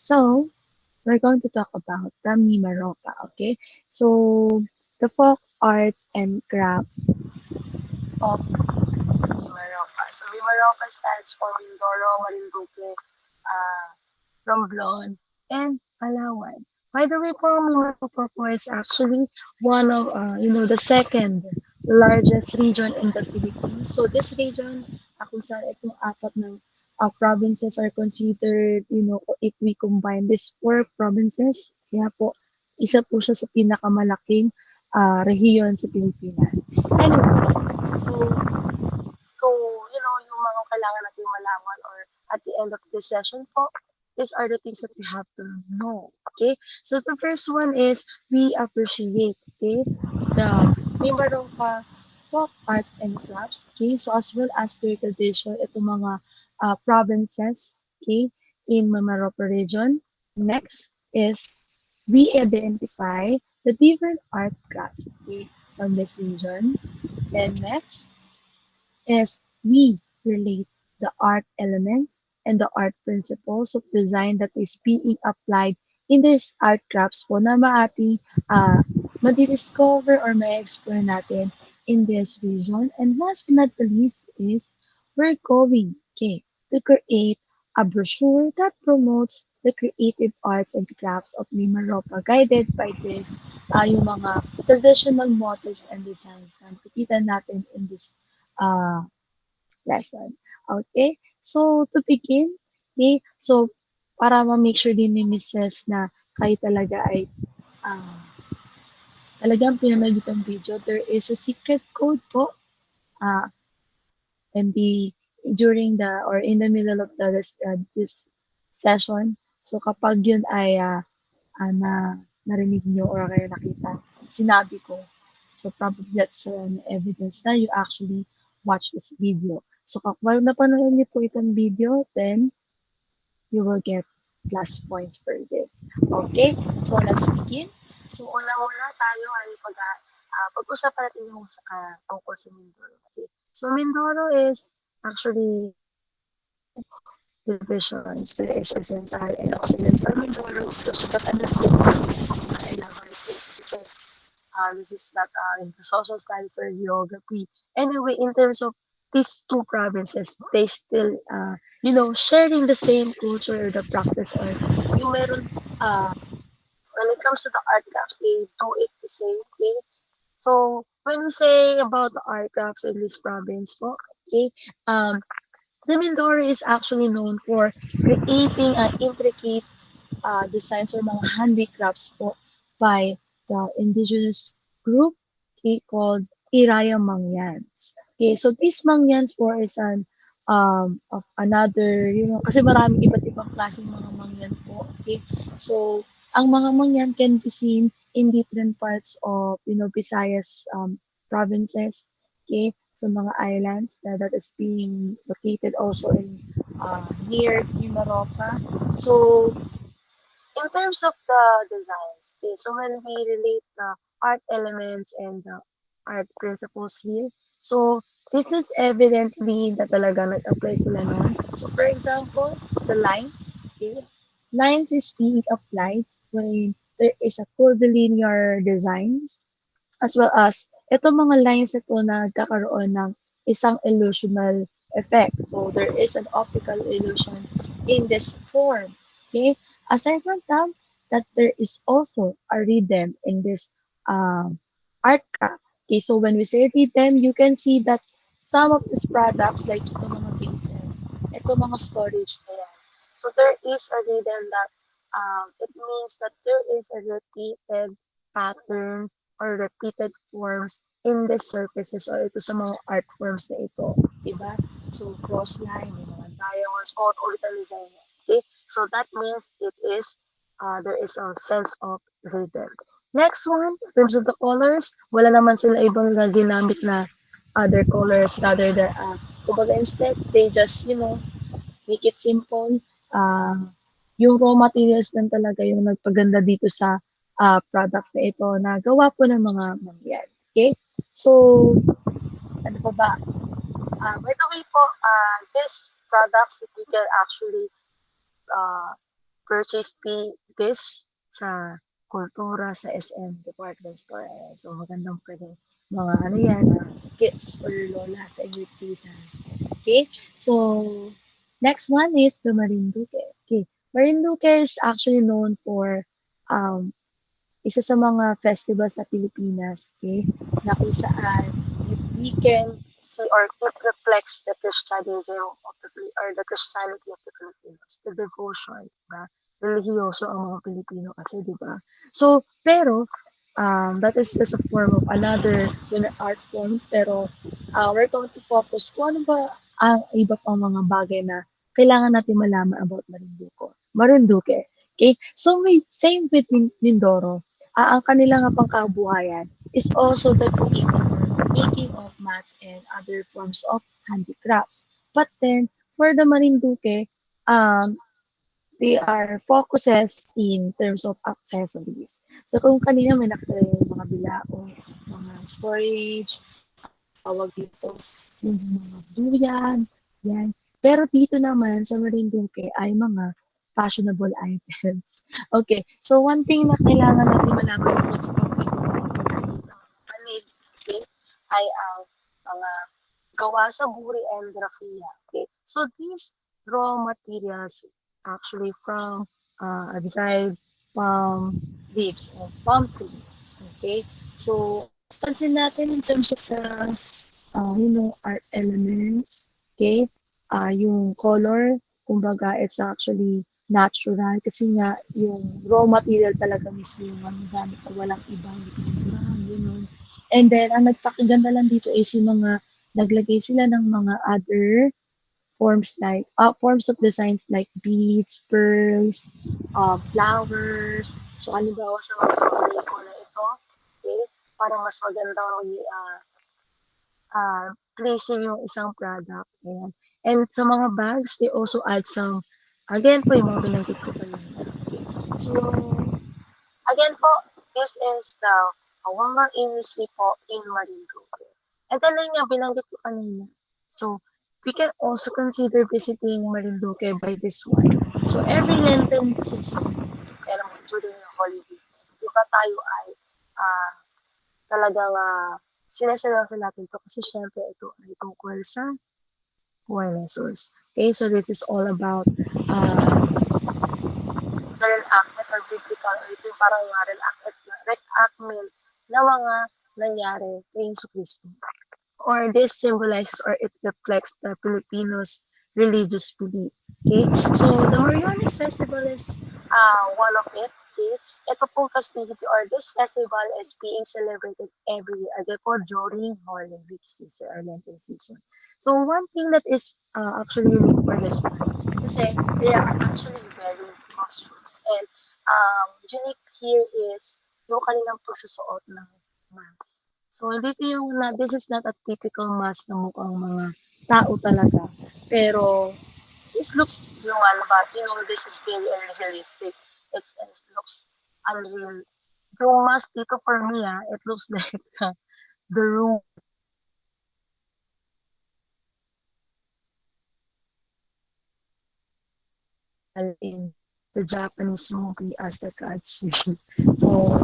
So, we're going to talk about the Mimaropa, okay? So, the folk arts and crafts of Mimaropa. So, Mimaropa stands for Mindoro, Marinduque, Romblon, and Palawan. By the way, po, Mimaropa po is actually one of, the second largest region in the Philippines. So, this region, kung saan itong apat ng provinces are considered, if we combine these four provinces, kaya po, isa po siya sa pinakamalaking rehiyon sa Pilipinas. Anyway, so, yung mga kailangan natin malaman or at the end of this session po, these are the things that we have to know. Okay? So, the first one is we appreciate, okay, the Mimaropa folk arts and crafts, okay? So, as well as their tradition, itong mga provinces, okay, in Mimaropa region. Next is we identify the different art crafts, okay, from this region. And next is we relate the art elements and the art principles of design that is being applied in these art crafts po na maating madidiscover or ma-explore natin in this vision. And last but not the least is we're going, okay, to create a brochure that promotes the creative arts and crafts of Mimaropa guided by this yung mga traditional motifs and designs na makikita natin in this uh, lesson. Okay? So, to begin, okay, so, para ma-make sure din ni Mrs. na kayo talaga ay uh, talagang pinanood itong video, there is a secret code po uh, and during the or in the middle of this session. So, kapag yun ay narinig nyo or kaya nakita, sinabi ko. So, probably that's an evidence na you actually watch this video. So, kapag napanood niyo po itong video, then you will get plus points for this. Okay? So, let's begin. So, una-una tayo ay pag-usapan natin yung tungkol sa Mindoro. Okay? So, Mindoro is actually divisions. There is Oriental and Occidental Mindoro. So, but I'm not going to elaborate kasi this is not in the social studies or geography. Anyway, in terms of these two provinces, they still, sharing the same culture or the practice or yung meron, when it comes to the art crafts, they do it the same way. So, when we say about the art crafts in this province po, okay, the Mindoro is actually known for creating intricate designs or mga handicrafts po by the indigenous group, okay, called Iraya Mangyans. Okay, so these Mangyans po is of another, kasi maraming iba't ibang klaseng mga Mangyan po. Okay, so ang mga Mangyan can be seen in different parts of, Visayas provinces. Okay, sa mga islands that is being located also in near Mimaropa. So in terms of the designs, okay, so when we relate the art elements and the art principles here, so this is evidently na talaga nag-apply sila nun. So for example, the lines, okay, lines is being applied when there is a curvilinear designs as well as itong mga lines na ito na nagkakaroon ng isang illusional effect. So there is an optical illusion in this form. Okay? Aside from that there is also a rhythm in this art craft. Okay, so when we say rhythm, you can see that some of these products like itong mga vases, itong mga storage na yan. So there is a rhythm that it means that there is a repeated pattern or repeated forms in the surfaces or ito sa mga art forms na ito. Diba? So, cross line, may mga diagonals, ulit ang design. Okay? So, that means there is a sense of rhythm. Next one, in terms of the colors, wala naman sila ibang na ginamit na other colors rather than, kumbaga instead, they just, make it simple. Yung raw materials lang talaga yung nagpaganda dito sa products na ito na gawa po ng mga mangyan. Okay? So, ano pa ba? By the way po, these products that we can actually uh, purchase this sa Kultura, sa SM department store. Ayan. So, magandang pwedeng mga ano yan, gifts for your lola sa inyong titas. Okay? So, next one is the Marinduque. Okay. Marinduque is actually known for um, isa sa mga festival sa Pilipinas, okay, na kung saan we can see or it reflects the Christianism of or the Christianity of the Filipinos, the devotion, diba? Relihiyoso ang mga Pilipino kasi, di ba? So, pero, that is just a form of another art form, pero we're going to focus kung ano ba ang iba pang mga bagay na kailangan natin malaman about Marinduque. Okay? So, same with Mindoro, ang kanilang nga pangkabuhayan is also the creating or making of mats and other forms of handicrafts. But then, for the Marinduque, um, they are focuses in terms of accessories. So, kung kanina may nakita yung mga bilao, mga storage, tawag dito, yung mga duyan, yan. Pero dito naman sa Marinduque ay mga fashionable items. Okay, so one thing na kailangan natin malaman tungkol sa panid, okay, ay ang mga gawa sa buri and graphia. Okay, so these raw materials actually from dried palm leaves of palm tree. Okay, so pansin natin in terms of the art elements, okay? Yung color, kumbaga, it's actually natural kasi nga yung raw material talaga mismo yung ano gamit na walang ibang pinagurahan, yun. And then, ang nagpakaganda lang dito is yung mga naglagay sila ng mga other forms of designs like beads, pearls, flowers. So, halimbawa sa mga ko na ito, okay, para mas maganda pleasing yung isang product. Ayan. And sa mga bags, they also add some, again po, yung mga binanggit ko kanina. Okay. So, again po, this is the Awanga Industry po in Marinduque. And then yung binanggit ko kanina. So, we can also consider visiting Marinduque by this one. So, every Lenten season, kaya naman during the holiday, di ba tayo ay talagang sinaseryoso natin ito kasi syempre ito ay tungkol sa wellnessers. Okay, so this is all about the reenactment or biblical or ito yung parang reenactment na mga nangyari kay Yesu Cristo. Or this symbolizes or it reflects the Filipinos' religious belief. Okay? So, the Mariones Festival is one of it. Okay? Ito pong festivity or this festival is being celebrated every year again po during Holy Week season or Lenten season. So, one thing that is actually unique for this one, kasi they are actually wearing costumes. And unique here is yung kanilang pagsusuot ng mask. So, dito yung this is not a typical mask na mukhang mga tao talaga. Pero, this looks human, but this is very unrealistic. It looks unreal. Yung mask dito for me, it looks like the room in the Japanese movie as the Katsu. So,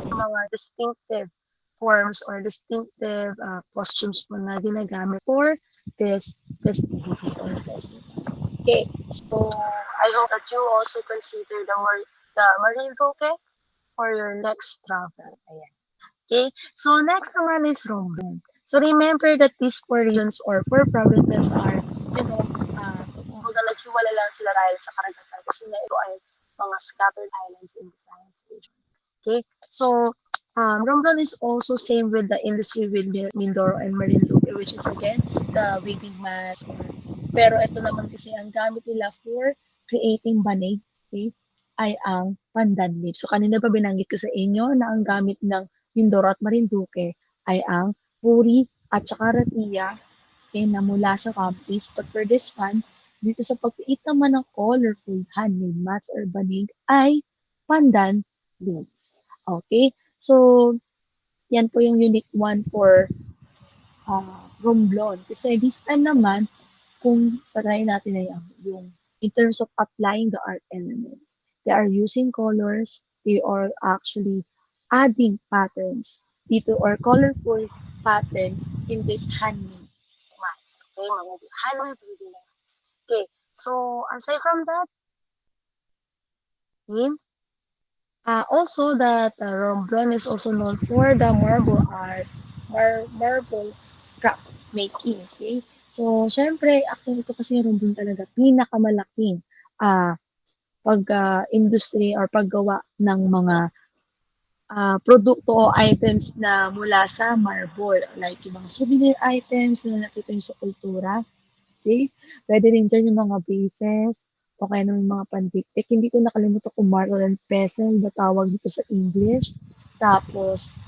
mga distinctive forms or distinctive costumes po na ginagamit for this movie or festival. Okay, so I hope that you also consider the Marinduque for your next travel. Ayan. Okay, so next naman is Romblon. So remember that these four regions or four provinces are, kumbaga naghiwala lang sila dahil sa karagatan kasi nga ito ay mga scattered islands in the Visayas region. Okay, so Romblon is also same with the industry with Mindoro and Marinduque, which is again the weaving mass. Pero ito naman kasi ang gamit nila for creating banig, okay, ay ang pandan leaf. So kanina pa binanggit ko sa inyo na ang gamit ng Mindoro at Marinduque ay ang puri at saka ratia, okay, na mula sa campus. But for this one, dito sa pagpiit naman ng colorful handmade mats or banig ay pandan leaves. Okay? So, yan po yung unique one for Romblon. Kasi this time naman, kung patry natin ay yung in terms of applying the art elements. They are using colors, they are actually adding patterns dito or colorful patterns in this handmade mats. Okay, mga handmade reading mats. Okay, so aside from that, okay, also that Rembrandt is also known for the marble art, marble craft making. Okay? So, syempre, actually ito kasi yung Rembrandt talaga pinakamalaking ah pag-industry or paggawa ng mga produkto o items na mula sa marble. Like yung mga souvenir items na nakita nyo sa kultura. Okay? Pwede rin dyan yung mga vases o kaya naman yung mga pandiktik. Hindi ko nakalimutan kung marble and pestle ba tawag dito sa English. Tapos,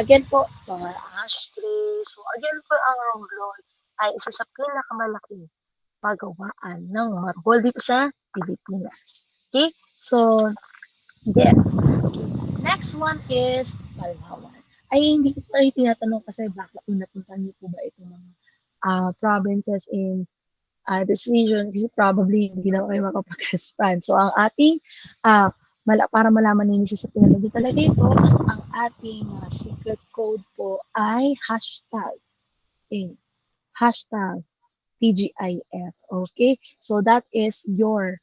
again po, mga ashtray. So, again po, ang Romblon ay isa sa pinakamalaking pagawaan ng marble dito sa Pilipinas. Okay? So, yes. Okay. Next one is Palawan. Ay, hindi ko pa rin tinatanong kasi bakit kung napunta niyo po ba itong mga provinces in this region kasi probably hindi na kayo makapag-respond. So, ang ating para malaman ninyo sa pinanood talaga ito, ang ating secret code po ay hashtag. Okay. Hashtag TGIF. Okay? So that is your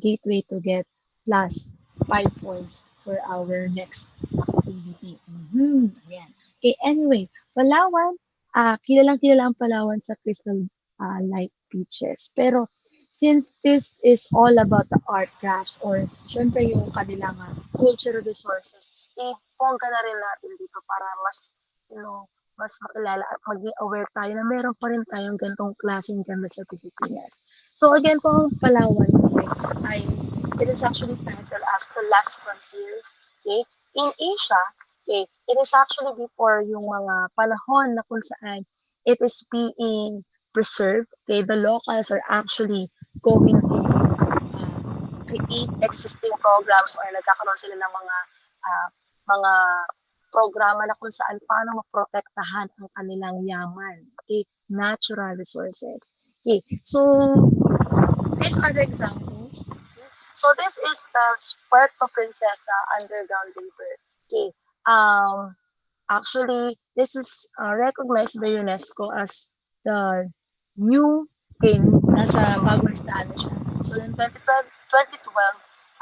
gateway to get plus 5 points for our next activity. Ayan. Okay, anyway, Palawan, kilalang kilala ang Palawan sa crystal light beaches. Pero since this is all about the art crafts or syempre yung kanilang cultural resources, ipongga na rin natin dito para mas, you know, mas makilala at maging aware tayo na meron pa rin tayong gantong klaseng ganda sa Pilipinas. So again po, ang Palawan kasi ay it is actually titled as the last frontier. Okay? In Asia, okay, it is actually before yung mga panahon na kung saan it is being preserved. Okay? The locals are actually going to create existing programs or nagkakaroon sila ng mga programa na kung saan paano maprotektahan ang kanilang yaman, okay, natural resources. Okay, so these are the examples. Okay? So this is the Puerto Princesa underground river. Okay, actually this is recognized by UNESCO as the new king nasa bagong listahan na siya. So in 2012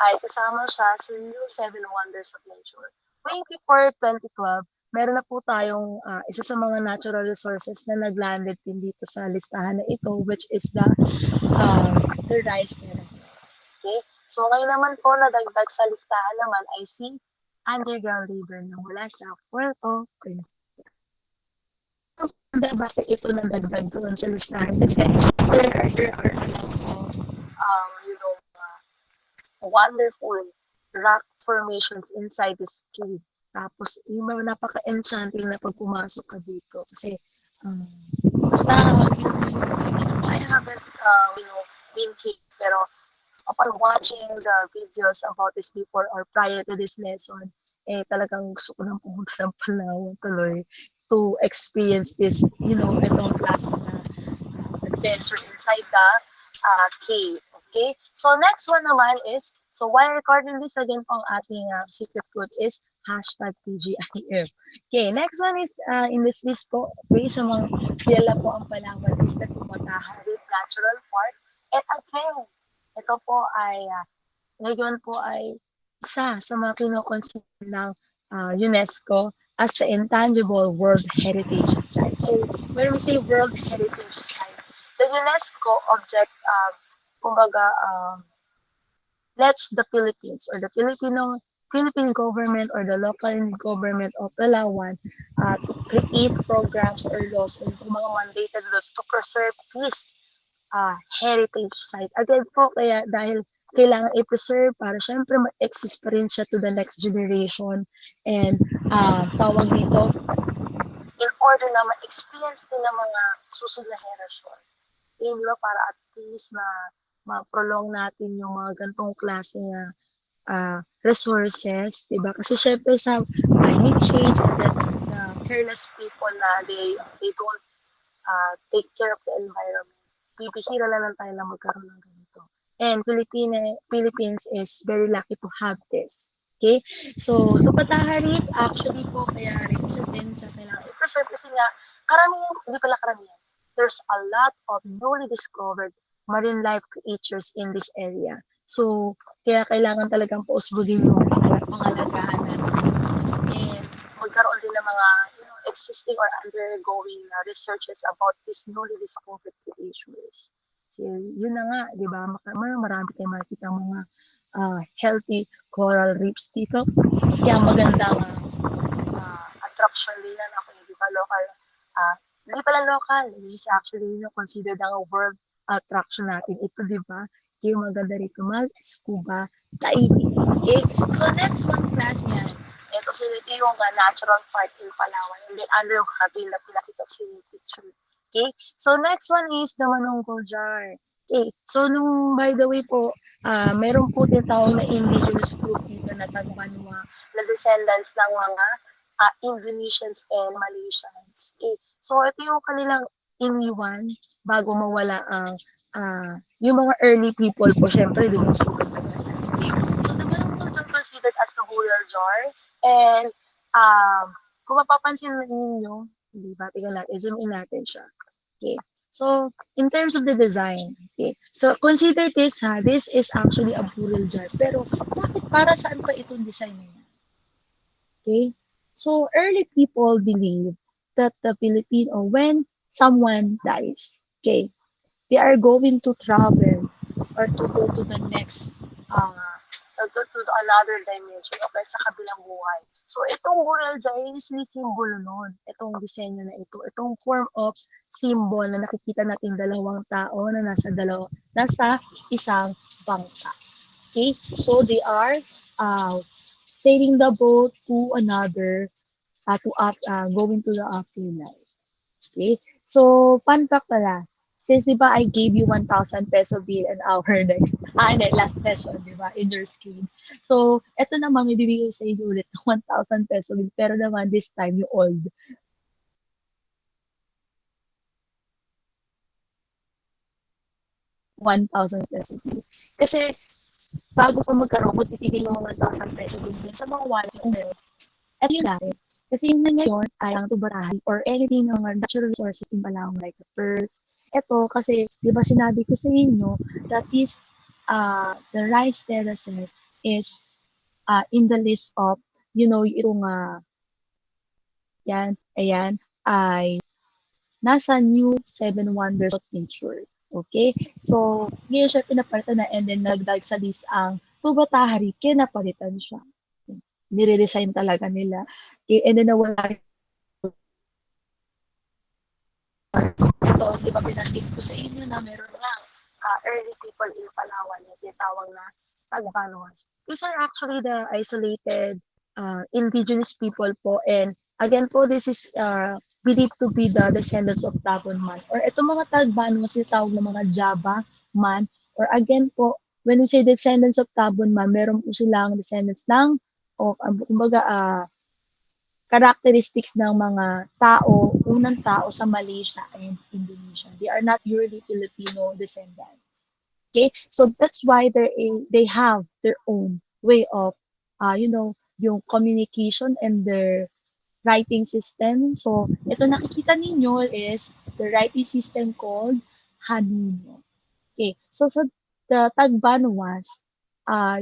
ay kasama siya sa new Seven Wonders of Nature. Way before 2012, meron na po tayong isa sa mga natural resources na naglanded din dito sa listahan na ito, which is the rice terraces. Okay? So ngayon naman po nadagdag sa listahan naman ay si underground river na mula sa Puerto Princesa. Bakit ito nadagdag doon sa listahan? Kasi there are a lot of you know, wonderful rock formations inside this cave. Tapos, yung mga napaka-enchanting na pag pumasok ka dito. Kasi, um, basta, I haven't, been cave. Pero, upon watching the videos about this before or prior to this lesson, talagang gusto ko nang pumunta ng Palawan tuloy to experience this, itong klase na adventure inside the cave. Okay? So, next one naman is, so while recording this again pong ating secret code is hashtag TGIF. Okay, next one is in this list po, okay, sa mga kilala po ang Palawan is the Tumatahan Natural Park. And again, ito po ay ngayon po ay isa sa mga kinoconsider ng UNESCO as the Intangible World Heritage Site. So, when we say World Heritage Site, the UNESCO object, kumbaga, lets the Philippines or the Philippine government or the local government of Palawan to create programs or laws or mga mandated laws to preserve this heritage site. Again po, kaya dahil kailangan i-preserve para syempre ma-exist pa rin siya to the next generation and tawag dito, in order na ma-experience din ng mga susunod na henerasyon. Yun ba, para at least na ma-prolong natin yung mga gantong klase na resources, diba? Kasi syempre sa climate change and then the careless people na they don't take care of the environment. Bibihira na lang tayo na magkaroon ng ganito. And Philippines is very lucky to have this. Okay? So, Tupataharit, actually po, kaya rin isa din sa kailangan i-preserve kasi nga, karamihan, hindi pala karamihan, there's a lot of newly discovered marine life creatures in this area. So, kaya kailangan talagang pausbugin yung pangalagaan natin. And magkaroon din ng mga existing or undergoing researches about these newly discovered creatures. So, yun na nga, di ba? Marami tayong makikita mga healthy coral reefs dito. Kaya magandang attraction din yan ako, di ba? Local, hindi pala local. This is actually considered ang world attraction natin. Ito, di ba? Kaya maganda rito mag-scuba diving. Okay? So, next one class yan. Ito yung natural park in Palawan. And then under yung cabin na pinakita sa yung picture. Okay? So, next one is the Manungkol Jar. Okay. So, by the way po, meron po tinatawag na indigenous group dito na taga-Banwa na descendants ng mga Indonesians and Malaysians. Okay. So, ito yung kanilang iniwan bago mawala ang yung mga early people po, syempre, lumusunod na yan. Okay. So, the Manungkol Jar considered as the rural jar. And, kung mapapansin ninyo, di ba, tingnan natin, zoom in natin siya. Okay. So, in terms of the design, okay. So, consider this ha, this is actually a burial jar. Pero, bakit para saan pa itong design niya? Okay. So, early people believe that the Filipino, when someone dies, okay, they are going to travel or to go to the next to another dimension o kaya sa kabilang buhay. So, itong burial jar, usually simbolo nun. Itong disenyo na ito. Itong form of symbol na nakikita natin dalawang tao na nasa isang bangka. Okay? So, they are sailing the boat to another, going to the afterlife. Okay? So, fun fact pala, since diba I gave you 1,000 peso bill an hour next, hindi, last session, diba, in your screen. So, eto naman, may bibigay sa inyo ulit ng 1,000 peso bill, pero naman this time, yung old. 1,000 peso bill. Kasi, bago pa magkaroon, kung titigil yung 1,000 peso bill sa mga wallets kung meron, eto yung dati. Kasi yung na ngayon ay ang tubarahan or anything ng natural resources in Palawan like the first. Ito kasi, di ba sinabi ko sa inyo that is the rice terraces is in the list of, itong ayan, ay nasa new Seven Wonders of Nature. Okay? So, ngayon siya pinapalitan na and then nagdag sa list ang Tubatahari, kinapalitan siya. Nire-resign talaga nila. Okay? And then nawala ito, di ba binanggit ko sa inyo na meron nga early people in Palawan na tinatawag na Tagbanos. These are actually the isolated indigenous people po and again po this is believed to be the descendants of Tabon man or itong mga Tagbanos tinatawag na mga Java man or again po when we say descendants of Tabon man meron po silang descendants ng o kumbaga characteristics ng mga unang tao sa Malaysia and Indonesia. They are not purely Filipino descendants. Okay? So that's why they have their own way of, yung communication and their writing system. So, ito nakikita ninyo is the writing system called Hanuno. Okay. So, sa the Tagbanwas,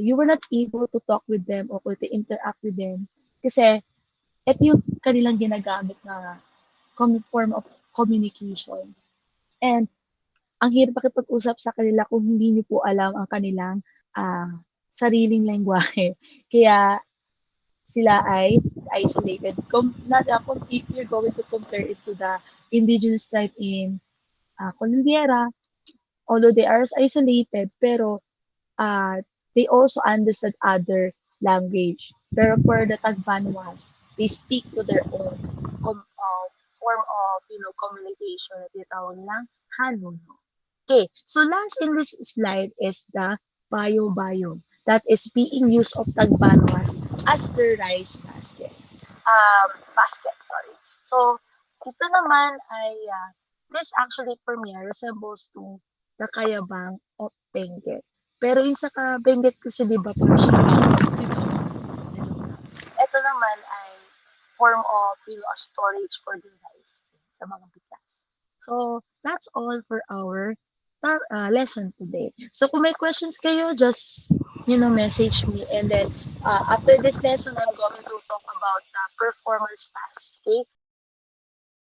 you were not able to talk with them or to interact with them kasi ito yung kanilang ginagamit na form of communication. And ang hirap makipag-usap sa kanila kung hindi niyo po alam ang kanilang sariling lengguwahe. Kaya sila ay isolated. If you're going to compare it to the indigenous tribe in Colombia, although they are isolated, pero they also understood other language. Pero for the Tagbanwas, they stick to their own form of, communication na tinatawag nilang Hanuno. Okay, so last in this slide is the bio-bio that is being used of Tagbanwas as the rice baskets. Sorry. So, ito naman ay, this actually for me resembles to the kayabang of Benguet. Pero yung sa ka-Benguet kasi, di ba, parang siya ito, medyo ito naman ay form of, a storage for the rice sa mga bigas. So, that's all for our lesson today. So, kung may questions kayo, just, message me. And then, after this lesson, I'm going to talk about the performance tasks. Okay?